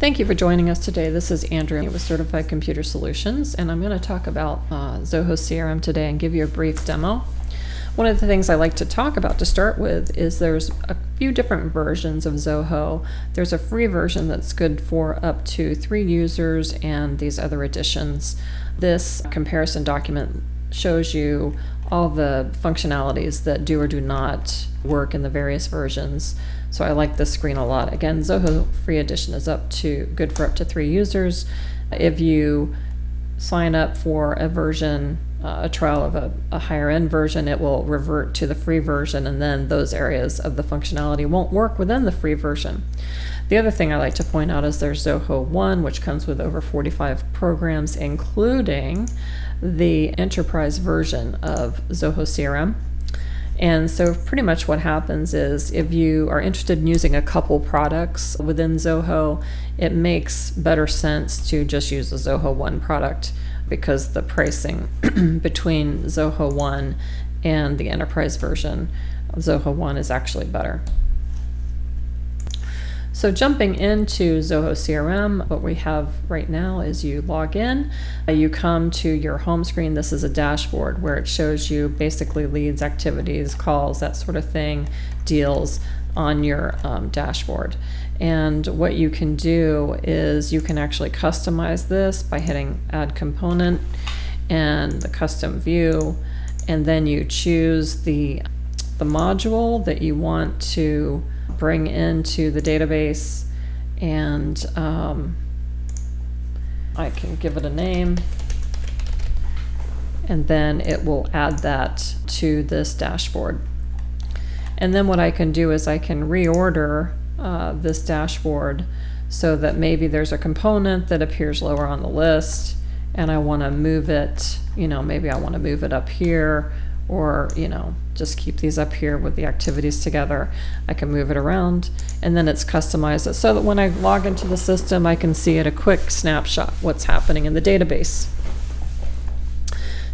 Thank you for joining us today. This is Andrea with Certified Computer Solutions, and I'm going to talk about Zoho CRM today and give you a brief demo. One of the things I like to talk about to start with is there's a few different versions of Zoho. There's a free version that's good for up to 3 users and these other additions. This comparison document shows you all the functionalities that do or do not work in the various versions. So I like this screen a lot. Again, Zoho free edition is good for up to 3 users. If you sign up for a version, a trial of a higher end version, it will revert to the free version, and then those areas of the functionality won't work within the free version. The other thing I like to point out is there's Zoho One, which comes with over 45 programs, including the enterprise version of Zoho CRM. And so pretty much what happens is if you are interested in using a couple products within Zoho, it makes better sense to just use the Zoho One product because the pricing between Zoho One and the enterprise version of Zoho One is actually better. So jumping into Zoho CRM, what we have right now is you log in, you come to your home screen. This is a dashboard where it shows you basically leads, activities, calls, that sort of thing, deals on your dashboard. And what you can do is you can actually customize this by hitting Add Component and the Custom View, and then you choose the module that you want to bring into the database, and I can give it a name, and then it will add that to this dashboard. And then what I can do is I can reorder this dashboard so that maybe there's a component that appears lower on the list and I want to move it, maybe I want to move it up here, or just keep these up here with the activities together. I can move it around, and then it's customized so that when I log into the system I can see at a quick snapshot what's happening in the database.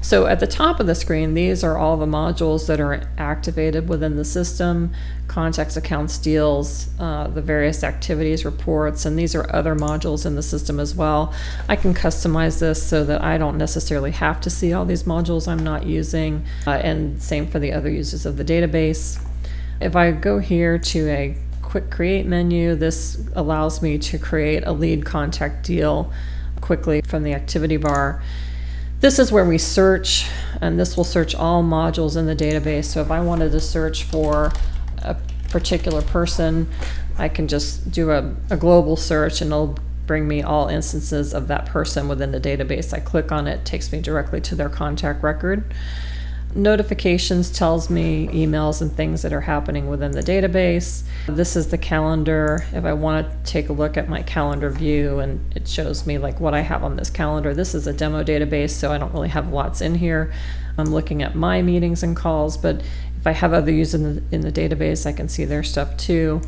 So at the top of the screen, these are all the modules that are activated within the system: contacts, accounts, deals, the various activities, reports, and these are other modules in the system as well. I can customize this so that I don't necessarily have to see all these modules I'm not using, and same for the other users of the database. If I go here to a quick create menu, this allows me to create a lead, contact, deal quickly from the activity bar. This is where we search, and this will search all modules in the database. So if I wanted to search for a particular person, I can just do a global search and it'll bring me all instances of that person within the database. I click on it, takes me directly to their contact record. Notifications tells me emails and things that are happening within the database. This is the calendar. If I want to take a look at my calendar view, and it shows me like what I have on this calendar. This is a demo database, so I don't really have lots in here. I'm looking at my meetings and calls, but if I have other users in the database, I can see their stuff too.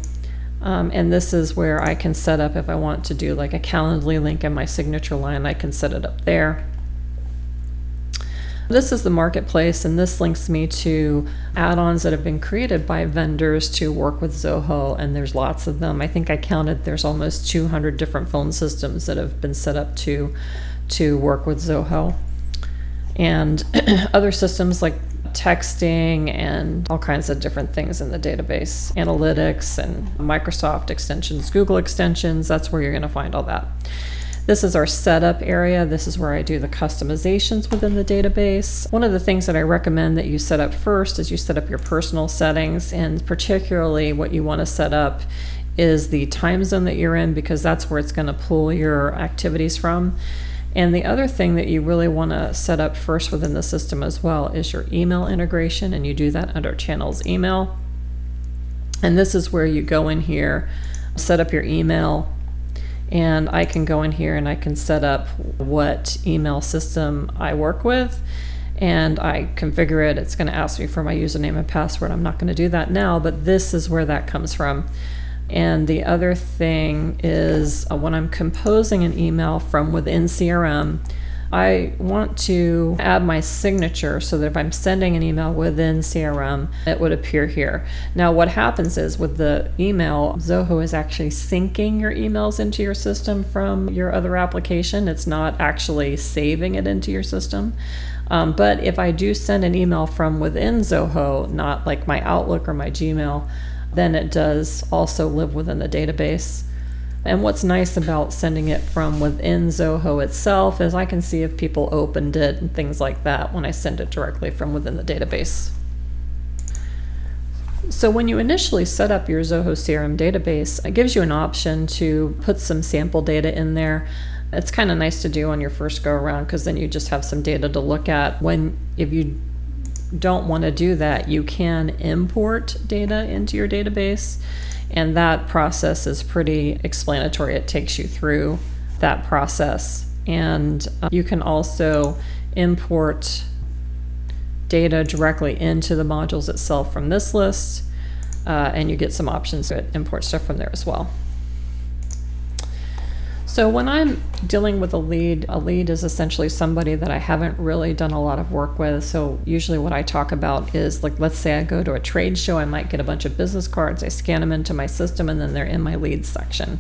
And this is where I can set up, if I want to do like a Calendly link in my signature line, I can set it up there. This is the marketplace, and this links me to add-ons that have been created by vendors to work with Zoho, and there's lots of them. I think I counted there's almost 200 different phone systems that have been set up to work with Zoho. And other systems like texting and all kinds of different things in the database, analytics and Microsoft extensions, Google extensions, that's where you're going to find all that. This is our setup area. This is where I do the customizations within the database. One of the things that I recommend that you set up first is you set up your personal settings, and particularly what you want to set up is the time zone that you're in, because that's where it's going to pull your activities from. And the other thing that you really want to set up first within the system as well is your email integration, and you do that under Channels Email. And this is where you go in here, set up your email, and I can go in here and I can set up what email system I work with, and I configure it. It's going to ask me for my username and password. I'm not going to do that now, but this is where that comes from. And the other thing is when I'm composing an email from within CRM, I want to add my signature so that if I'm sending an email within CRM, it would appear here. Now what happens is with the email, Zoho is actually syncing your emails into your system from your other application. It's not actually saving it into your system. But if I do send an email from within Zoho, not like my Outlook or my Gmail, then it does also live within the database. And what's nice about sending it from within Zoho itself is I can see if people opened it and things like that when I send it directly from within the database. So when you initially set up your Zoho CRM database, it gives you an option to put some sample data in there. It's kind of nice to do on your first go around because then you just have some data to look at. If you don't want to do that, you can import data into your database, and that process is pretty explanatory. It takes you through that process, and you can also import data directly into the modules itself from this list, and you get some options to import stuff from there as well. So when I'm dealing with a lead is essentially somebody that I haven't really done a lot of work with. So usually what I talk about is, like, let's say I go to a trade show, I might get a bunch of business cards, I scan them into my system, and then they're in my leads section.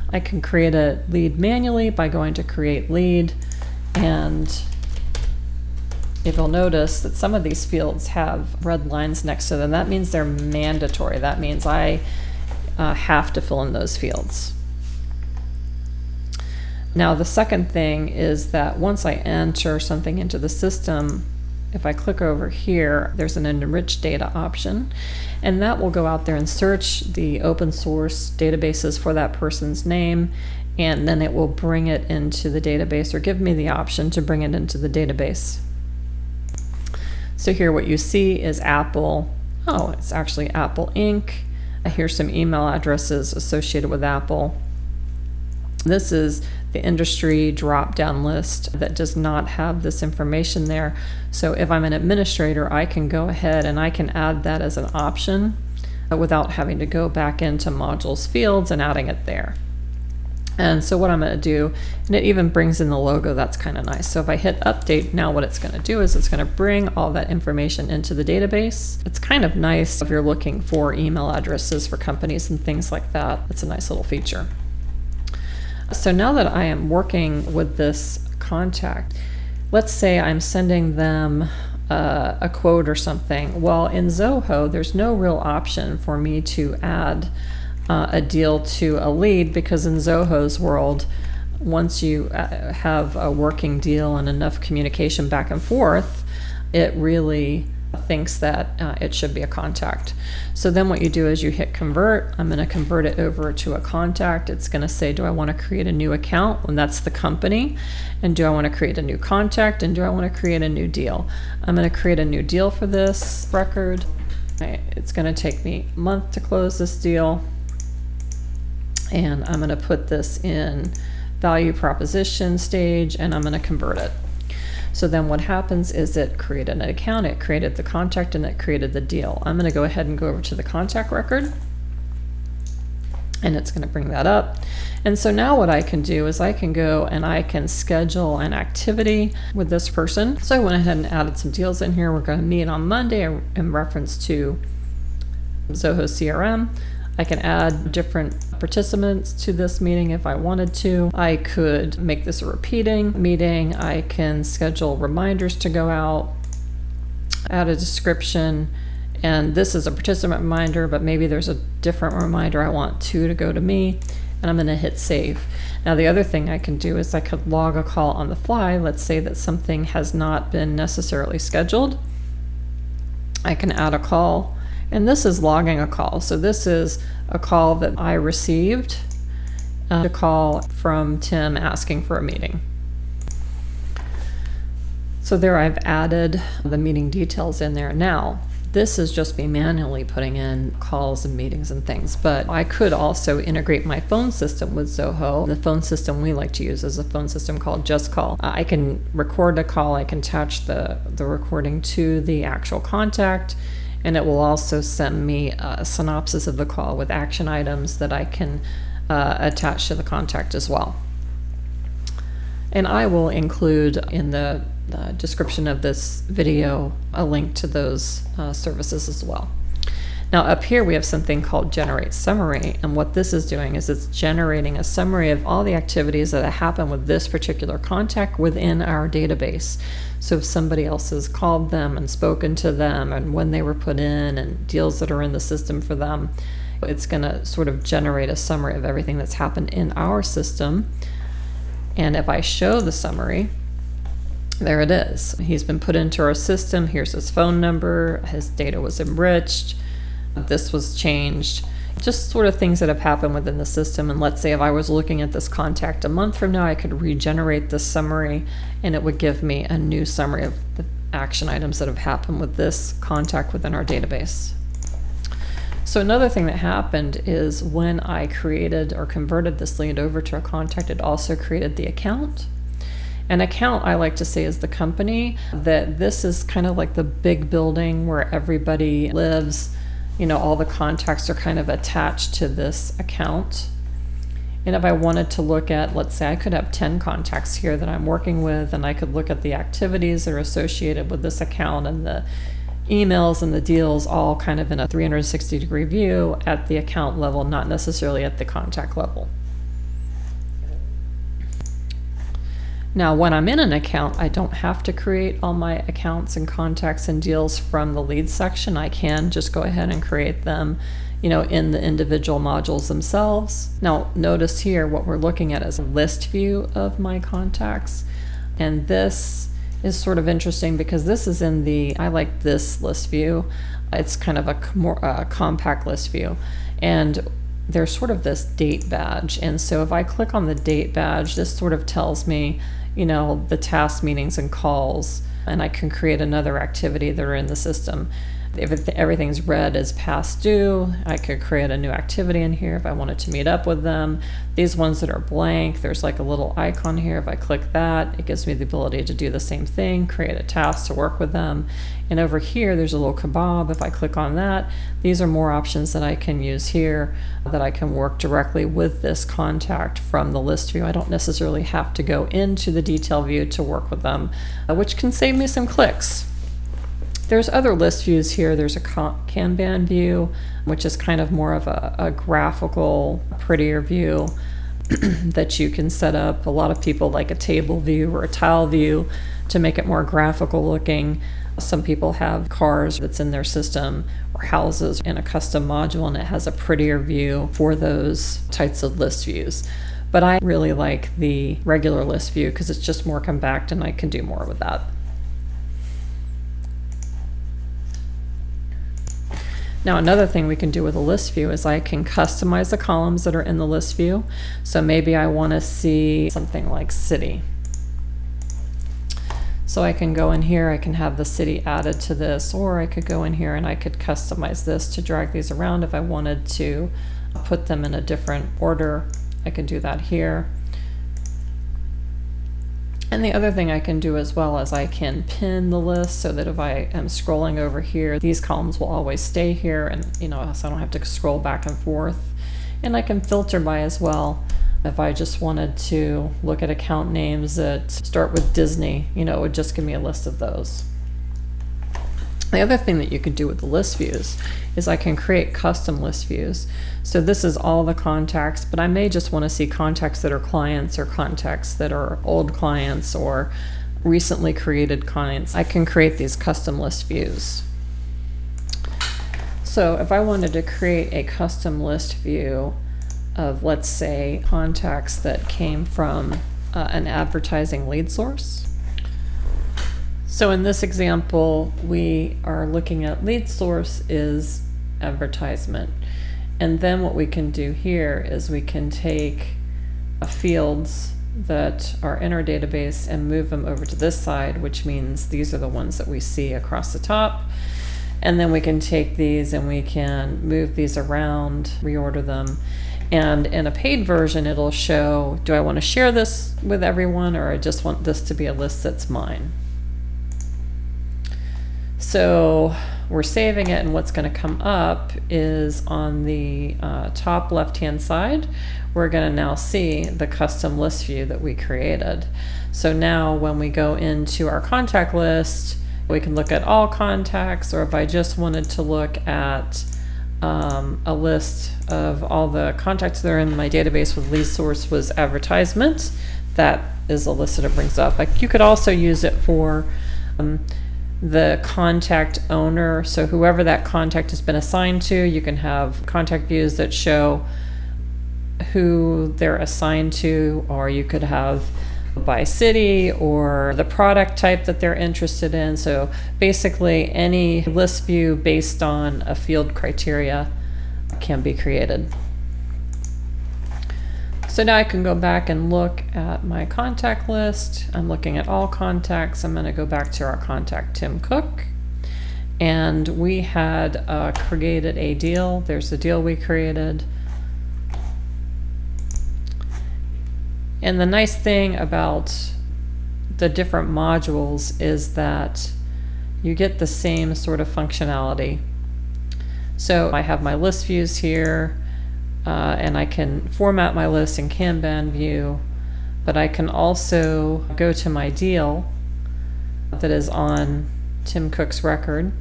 I can create a lead manually by going to create lead, and if you'll notice that some of these fields have red lines next to them, that means they're mandatory. That means I have to fill in those fields. Now the second thing is that once I enter something into the system, if I click over here, there's an Enrich Data option, and that will go out there and search the open source databases for that person's name, and then it will bring it into the database, or give me the option to bring it into the database. So here what you see is Apple. Oh, it's actually Apple Inc. Here's some email addresses associated with Apple. This is the industry drop-down list that does not have this information there. So if I'm an administrator, I can go ahead and I can add that as an option without having to go back into modules fields and adding it there. And so what I'm going to do, and it even brings in the logo, that's kind of nice. So if I hit update, now what it's going to do is it's going to bring all that information into the database. It's kind of nice if you're looking for email addresses for companies and things like that. It's a nice little feature. So now that I am working with this contact, let's say I'm sending them a quote or something. Well, in Zoho, there's no real option for me to add a deal to a lead, because in Zoho's world, once you have a working deal and enough communication back and forth, it really thinks that it should be a contact. So then what you do is you hit convert. I'm going to convert it over to a contact. It's going to say, do I want to create a new account? And that's the company. And do I want to create a new contact? And do I want to create a new deal? I'm going to create a new deal for this record. It's going to take me a month to close this deal. And I'm going to put this in value proposition stage, and I'm going to convert it. So then what happens is it created an account, it created the contact, and it created the deal. I'm going to go ahead and go over to the contact record, and it's going to bring that up. And so now what I can do is I can go and I can schedule an activity with this person. So I went ahead and added some deals in here. We're going to meet on Monday in reference to Zoho CRM. I can add different participants to this meeting if I wanted to. I could make this a repeating meeting. I can schedule reminders to go out, add a description, and this is a participant reminder, but maybe there's a different reminder I want to go to me, and I'm going to hit save. Now the other thing I can do is I could log a call on the fly. Let's say that something has not been necessarily scheduled. I can add a call. And this is logging a call. So this is a call that I received, a call from Tim asking for a meeting. So there I've added the meeting details in there. Now, this is just me manually putting in calls and meetings and things, but I could also integrate my phone system with Zoho. The phone system we like to use is a phone system called Just Call. I can record a call, I can attach the recording to the actual contact, and it will also send me a synopsis of the call with action items that I can attach to the contact as well. And I will include in the description of this video a link to those services as well. Now up here we have something called Generate Summary, and what this is doing is it's generating a summary of all the activities that happen with this particular contact within our database. So if somebody else has called them and spoken to them and when they were put in and deals that are in the system for them, it's going to sort of generate a summary of everything that's happened in our system. And if I show the summary, there it is. He's been put into our system. Here's his phone number. His data was enriched. This was changed. Just sort of things that have happened within the system. And let's say if I was looking at this contact a month from now, I could regenerate this summary and it would give me a new summary of the action items that have happened with this contact within our database. So another thing that happened is when I created or converted this lead over to a contact, it also created the account. An account, I like to say, is the company. That this is kind of like the big building where everybody lives. You know, all the contacts are kind of attached to this account. And if I wanted to look at, let's say I could have 10 contacts here that I'm working with, and I could look at the activities that are associated with this account and the emails and the deals all kind of in a 360-degree view at the account level, not necessarily at the contact level. Now, when I'm in an account, I don't have to create all my accounts and contacts and deals from the lead section. I can just go ahead and create them, you know, in the individual modules themselves. Now, notice here what we're looking at is a list view of my contacts. And this is sort of interesting because this is in the, I like this list view. It's kind of a more compact list view. And there's sort of this date badge. And so if I click on the date badge, this sort of tells me, you know, the task, meetings, and calls, and I can create another activity that are in the system. If everything's red as past due, I could create a new activity in here if I wanted to meet up with them. These ones that are blank, there's like a little icon here. If I click that, it gives me the ability to do the same thing, create a task to work with them. And over here, there's a little kebab. If I click on that, these are more options that I can use here, that I can work directly with this contact from the list view. I don't necessarily have to go into the detail view to work with them, which can save me some clicks. There's other list views here. There's a Kanban view, which is kind of more of a graphical, prettier view that you can set up. A lot of people like a table view or a tile view to make it more graphical looking. Some people have cars that's in their system or houses in a custom module, and it has a prettier view for those types of list views. But I really like the regular list view because it's just more compact and I can do more with that. Now, another thing we can do with a list view is I can customize the columns that are in the list view. So maybe I want to see something like city. So I can go in here, I can have the city added to this, or I could go in here and I could customize this to drag these around. If I wanted to put them in a different order, I can do that here. And the other thing I can do as well is I can pin the list so that if I am scrolling over here, these columns will always stay here, and so I don't have to scroll back and forth. And I can filter by as well. If I just wanted to look at account names that start with Disney, it would just give me a list of those. The other thing that you can do with the list views is I can create custom list views. So this is all the contacts, but I may just want to see contacts that are clients or contacts that are old clients or recently created clients. I can create these custom list views. So if I wanted to create a custom list view of, let's say, contacts that came from an advertising lead source. So in this example, we are looking at lead source is advertisement. And then what we can do here is we can take fields that are in our database and move them over to this side, which means these are the ones that we see across the top. And then we can take these and we can move these around, reorder them. And in a paid version, it'll show, do I want to share this with everyone, or I just want this to be a list that's mine? So we're saving it, and what's going to come up is on the top left-hand side, we're going to now see the custom list view that we created. So now when we go into our contact list, we can look at all contacts, or if I just wanted to look at a list of all the contacts that are in my database with lead source was advertisement, that is a list that it brings up. Like, you could also use it for the contact owner. So whoever that contact has been assigned to, you can have contact views that show who they're assigned to, or you could have by city or the product type that they're interested in. So basically any list view based on a field criteria can be created. So now I can go back and look at my contact list. I'm looking at all contacts. I'm going to go back to our contact, Tim Cook. And we had created a deal. There's the deal we created. And the nice thing about the different modules is that you get the same sort of functionality. So I have my list views here. And I can format my list in Kanban view, but I can also go to my deal that is on Tim Cook's record,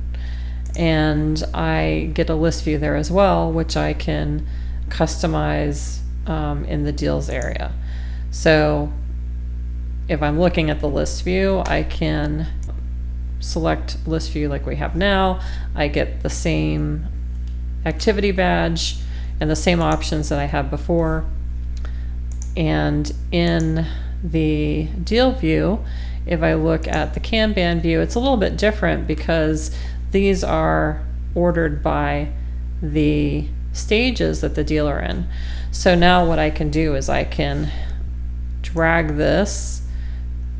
and I get a list view there as well, which I can customize in the deals area. So if I'm looking at the list view, I can select list view like we have now. I get the same activity badge and the same options that I had before. And in the deal view, if I look at the Kanban view, it's a little bit different because these are ordered by the stages that the deal are in. So now what I can do is I can drag this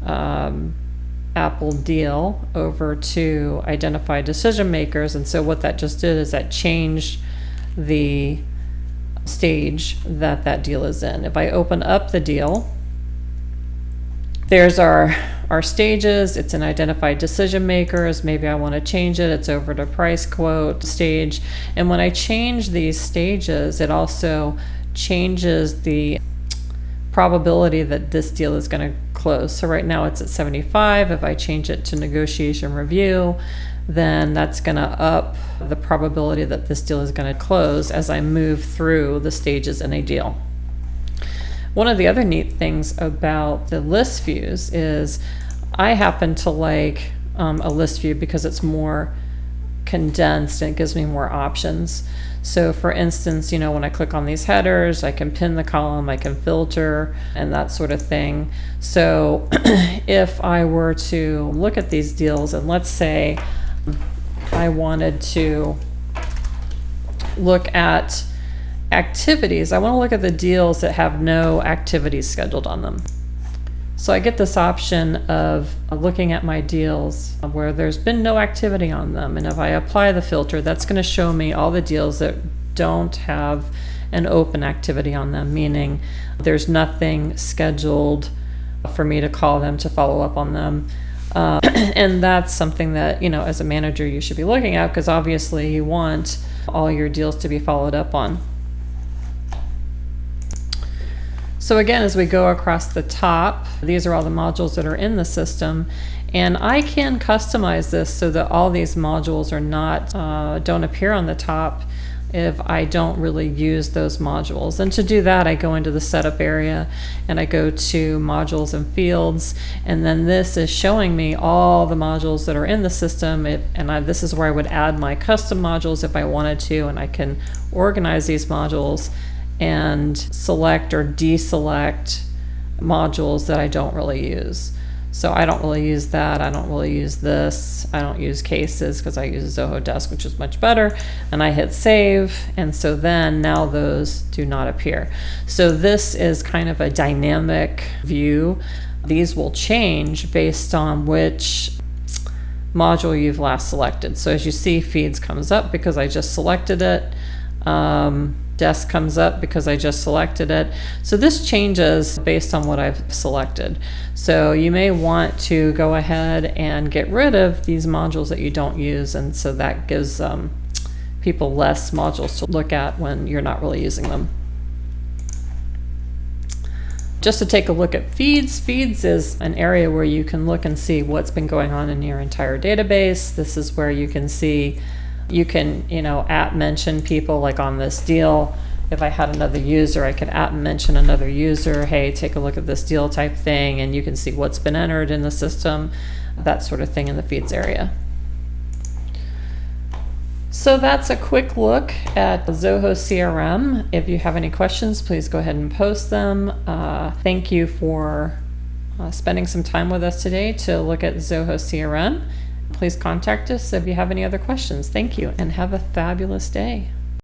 Apple deal over to identify decision makers. And so what that just did is that changed the stage that that deal is in. If I open up the deal, there's our stages. It's an identified decision makers. Maybe I want to change it. It's over to price quote stage. And when I change these stages, it also changes the probability that this deal is going to close. So right now it's at 75. If I change it to negotiation review, then that's going to up the probability that this deal is going to close as I move through the stages in a deal. One of the other neat things about the list views is I happen to like a list view because it's more condensed and it gives me more options. So for instance, you know, when I click on these headers, I can pin the column, I can filter, and that sort of thing. So if I were to look at these deals, and let's say I wanted to look at activities, I want to look at the deals that have no activities scheduled on them. So I get this option of looking at my deals where there's been no activity on them. And if I apply the filter, that's going to show me all the deals that don't have an open activity on them, meaning there's nothing scheduled for me to call them to follow up on them. And that's something that, you know, as a manager, you should be looking at, because obviously you want all your deals to be followed up on. So again, as we go across the top, these are all the modules that are in the system, and I can customize this so that all these modules are not don't appear on the top if I don't really use those modules. And to do that, I go into the setup area and I go to modules and fields, and then this is showing me all the modules that are in the system. This is where I would add my custom modules if I wanted to, and I can organize these modules and select or deselect modules that I don't really use. So I don't really use that. I don't really use this. I don't use cases because I use Zoho Desk, which is much better. And I hit save. And so then now those do not appear. So this is kind of a dynamic view. These will change based on which module you've last selected. So as you see, feeds comes up because I just selected it. desk comes up because I just selected it. So this changes based on what I've selected. So you may want to go ahead and get rid of these modules that you don't use, and so that gives people less modules to look at when you're not really using them. Just to take a look at feeds. Feeds is an area where you can look and see what's been going on in your entire database. This is where you can see, you can, @mention people, like on this deal. If I had another user, I could @mention another user. Hey, take a look at this deal type thing, and you can see what's been entered in the system, that sort of thing in the feeds area. So that's a quick look at Zoho CRM. If you have any questions, please go ahead and post them. Thank you for spending some time with us today to look at Zoho CRM. Please contact us if you have any other questions. Thank you, and have a fabulous day.